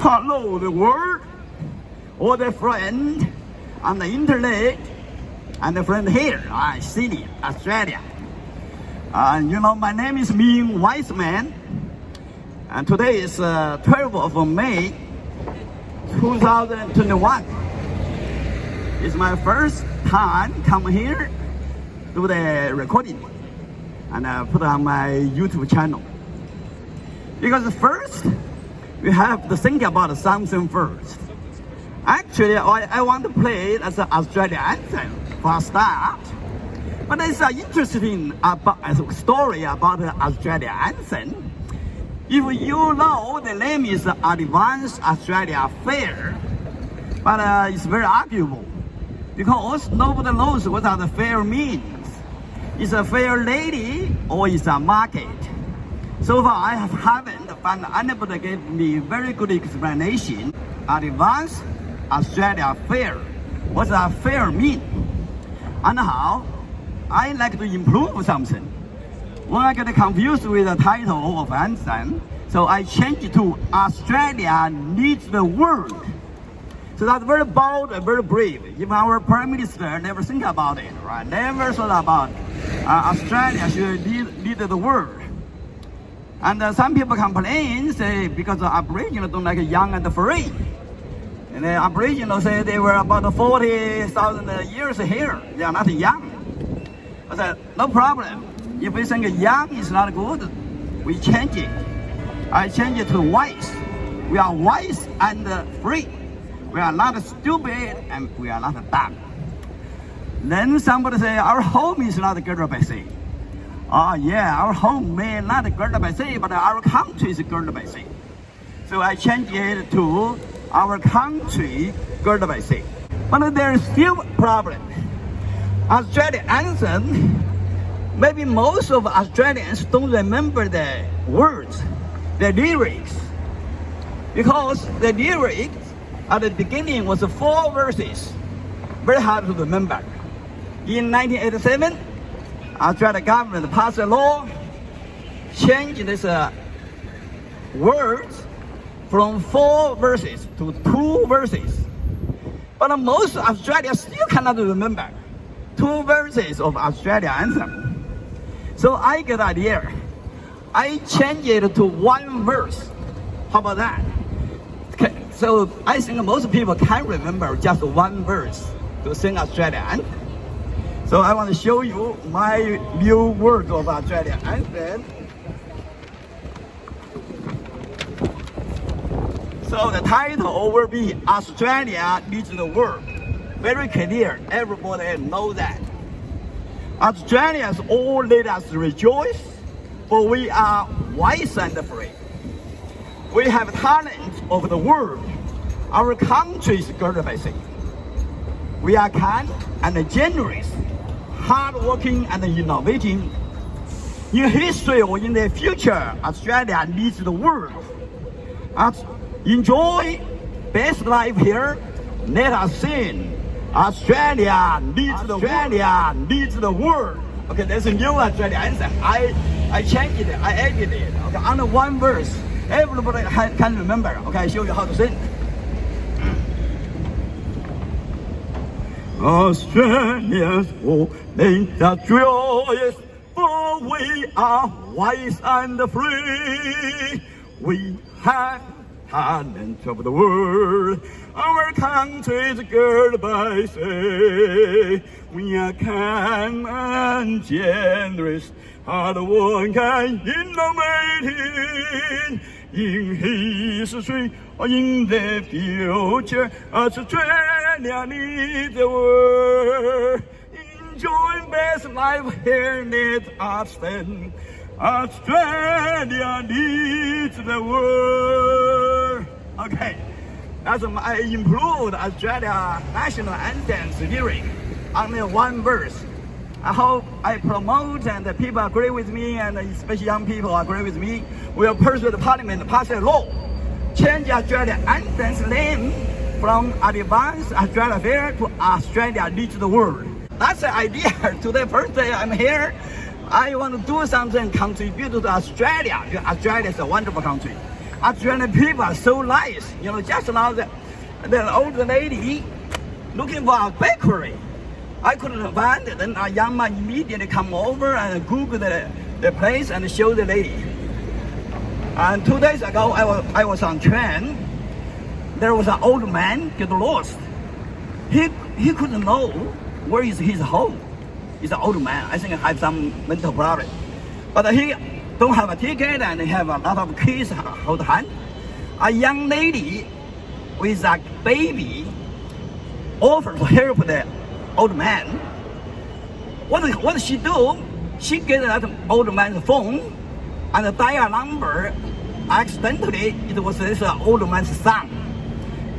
Hello, the world, or the friend on the internet, and the friend here, Sydney, Australia. My name is Ming Wiseman, and today is 12th of May, 2021. It's my first time come here do the recording and put on my YouTube channel. Because first, we have to think about something first. Actually, I want to play it as an Australian anthem for a start. But it's an interesting story about the Australian anthem. If you know, the name is Advanced Australia Fair, but it's very arguable because nobody knows what the fair means. Is a fair lady or is a market? So far, I haven't found anybody gave me very good explanation. Advanced Australia Fair. What does fair mean? And how I like to improve something. When I get confused with the title of anthem, so I change it to Australia Needs the World. So that's very bold and very brave. If our Prime Minister never think about it, right? Never thought about Australia should lead the world. And some people complain, say, because the Aboriginals don't like young and free. And the Aboriginals say they were about 40,000 years here. They are not young. I said, no problem. If we think young is not good, we change it. I change it to wise. We are wise and free. We are not stupid and we are not dumb. Then somebody say, our home is not girded by sea. Oh yeah, our home may not girded by sea, but our country is girded by sea. So I change it to our country girded by sea. But there is still a problem. Australian anthem, maybe most of Australians don't remember the words, the lyrics. Because the lyrics at the beginning was 4 verses. Very hard to remember. In 1987, Australian government passed a law, changed this words from 4 verses to 2 verses. But most Australians still cannot remember 2 verses of Australian anthem. So I get an idea. I change it to 1 verse. How about that? Okay. So I think most people can remember just 1 verse to sing Australian anthem. So I want to show you my new words of Australian anthem. So the title will be Australia Needs the World. Very clear, everybody knows that. Australians all let us rejoice, for we are wise and free. We have talent of the world. Our country is girded by sea. We are kind and generous, hardworking and innovating. In history or in the future, Australia needs the world. Enjoy best life here. Let us sing. Australia needs the world. Okay, that's a new Australian anthem. I changed it. I added it. Okay, under 1 verse, everybody can remember. Okay, I show you how to sing. Australians all make us joyous, for we are wise and free. We have talent of the world. Our country is girded by sea. We are kind and generous, hardworking, innovating. In history or in the future, Australia needs the world. Enjoy best life here, let us stand. Australia needs the world. Okay, that's my improved Australia national anthem's lyric. Only 1 verse. I hope I promote and the people agree with me, and especially young people agree with me. We'll pursue the parliament to pass a law. Change Australia anthem's name from Advanced Australia Fair to Australia Needs the World. That's the idea. Today, first day I'm here. I want to do something, contribute to Australia. Australia is a wonderful country. Australian people are so nice. You know, just now the old lady looking for a bakery. I couldn't find it. Then a young man immediately come over and Google the place and show the lady. And 2 days ago, I was on train. There was an old man get lost. He couldn't know where is his home. He's an old man. I think he has some mental problem. But he don't have a ticket and he have a lot of kids hold hand. A young lady with a baby offered to help the old man. What she do? She get that old man's phone and dial a number. Accidentally, it was this old man's son.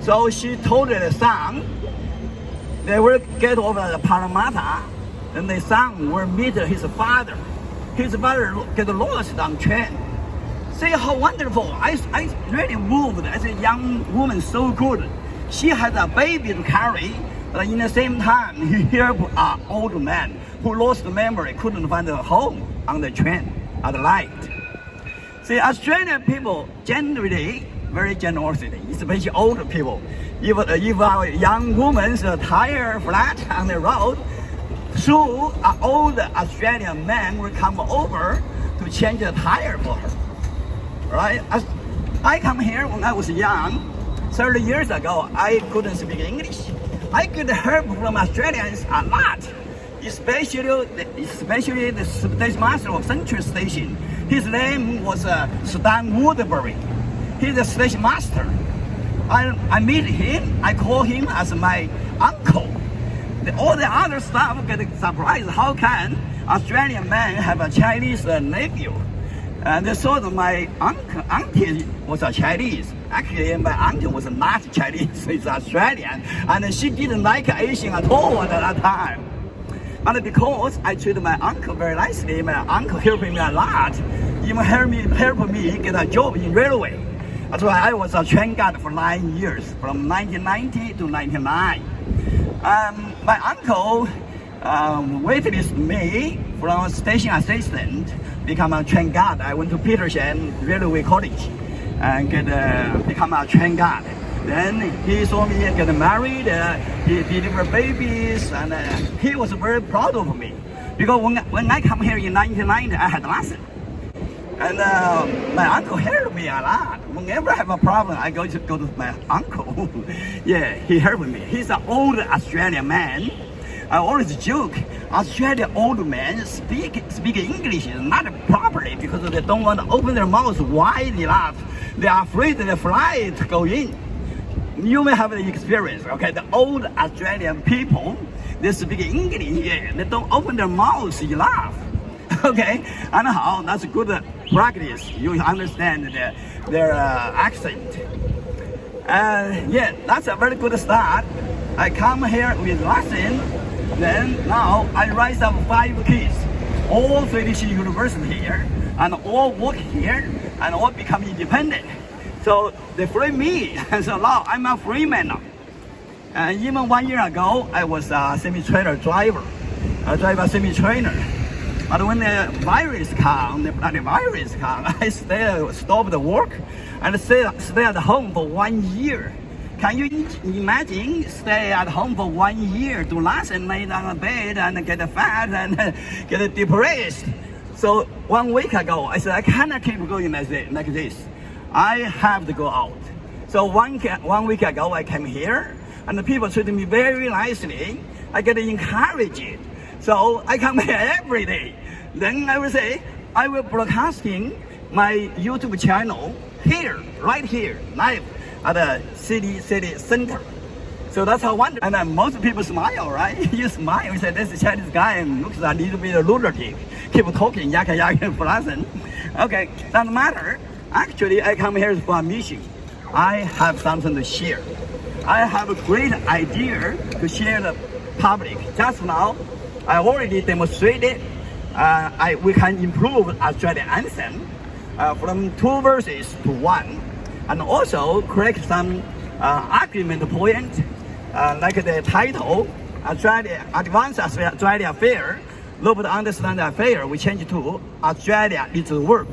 So she told the son they will get over the Parramatta, and the son will meet his father. His father get lost on train. See how wonderful! I really moved as a young woman, so good. She had a baby to carry, but in the same time, he helped an old man who lost memory, couldn't find a home on the train at night. See, Australian people generally very generous, especially older people. If our young woman's tire flat on the road, so an old Australian man will come over to change the tire for her. Right? I come here when I was young, 30 years ago, I couldn't speak English. I could help from Australians a lot, especially the station master of Central Station. His name was Stan Woodbury. He's a station master. I meet him, I call him as my uncle. All the other staff get surprised. How can Australian man have a Chinese nephew? And they thought my auntie was a Chinese. Actually, my auntie was not Chinese, she's Australian. And she didn't like Asian at all at that time. But because I treated my uncle very nicely, my uncle helped me a lot. Even helped me get a job in railway. That's why I was a train guard for 9 years, from 1990 to 99. My uncle waitlisted me from station assistant, become a train guard. I went to Peterson Railway College and become a train guard. Then he saw me get married, he delivered babies, and he was very proud of me. Because when I come here in 1990, I had nothing. And my uncle helped me a lot. Whenever I have a problem, I go to my uncle. Yeah, he helped me. He's an old Australian man. I always joke, Australian old men speak English not properly because they don't want to open their mouths wide enough. They are afraid the fly to go in. You may have the experience, okay? The old Australian people, they speak English, yeah, they don't open their mouths enough. Okay, anyhow, that's a good practice. You understand their accent. Yeah, that's a very good start. I come here with nothing. Then now I raise up 5 kids, all finish university here, and all work here, and all become independent. So they free me, and so now I'm a free man now. And even 1 year ago, I was a semi-trailer driver. I drive a semi-trailer. But when the virus comes, I stop the work and stay at home for 1 year. Can you imagine stay at home for 1 year, do nothing, lay down on bed and get fat and get depressed? So 1 week ago, I said, I cannot keep going like this. I have to go out. So one week ago, I came here and the people treated me very nicely. I get encouraged. So I come here every day. Then I will say, I will broadcasting my YouTube channel here, right here, live at the city center. So that's how wonderful. And most people smile, right? You smile, you say, this Chinese guy looks a little bit lunatic. Keep talking, yaka, pleasant. Okay, doesn't matter. Actually, I come here for a mission. I have something to share. I have a great idea to share the public. Just now, I already demonstrated we can improve Australian Anthem from 2 verses to 1, and also correct some argument point, like the title, Advanced Australia Affair, Love to Understand the Affair, we change it to Australia Needs to Work.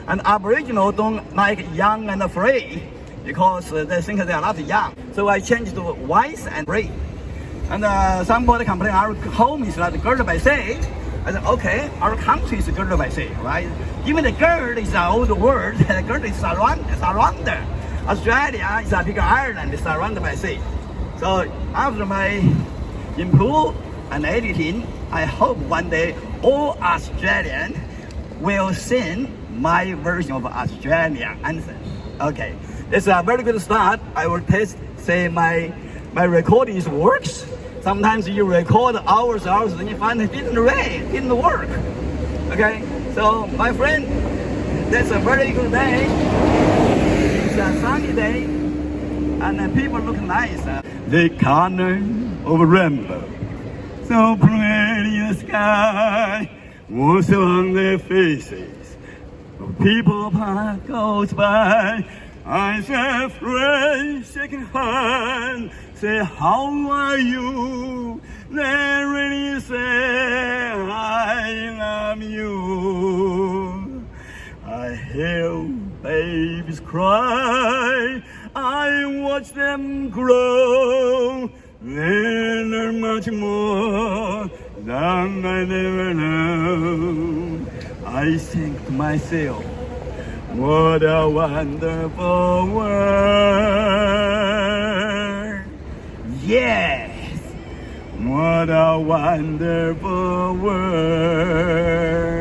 And Aboriginal don't like young and free because they think they are not young. So I changed to wise and free. And somebody complained our home is not girded by sea. I said, okay, our country is girded by sea, right? Even the gird is an old word. The gird is surrounded. Australia is a big island surrounded by sea. So after my improve and editing, I hope one day all Australians will sing my version of Australia Anthem. Okay, it's a very good start. I will test, say my recording works. Sometimes you record hours, and you find it didn't work. Okay, so my friend, that's a very good day. It's a sunny day, and people look nice. The color of a rainbow, so pretty in the sky, was on their faces. People goes by. I say, friend, shaking hand, say, how are you? They really say, I love you. I hear babies cry, I watch them grow. They learn much more than I never know. I think to myself, what a wonderful world. Yes, what a wonderful world.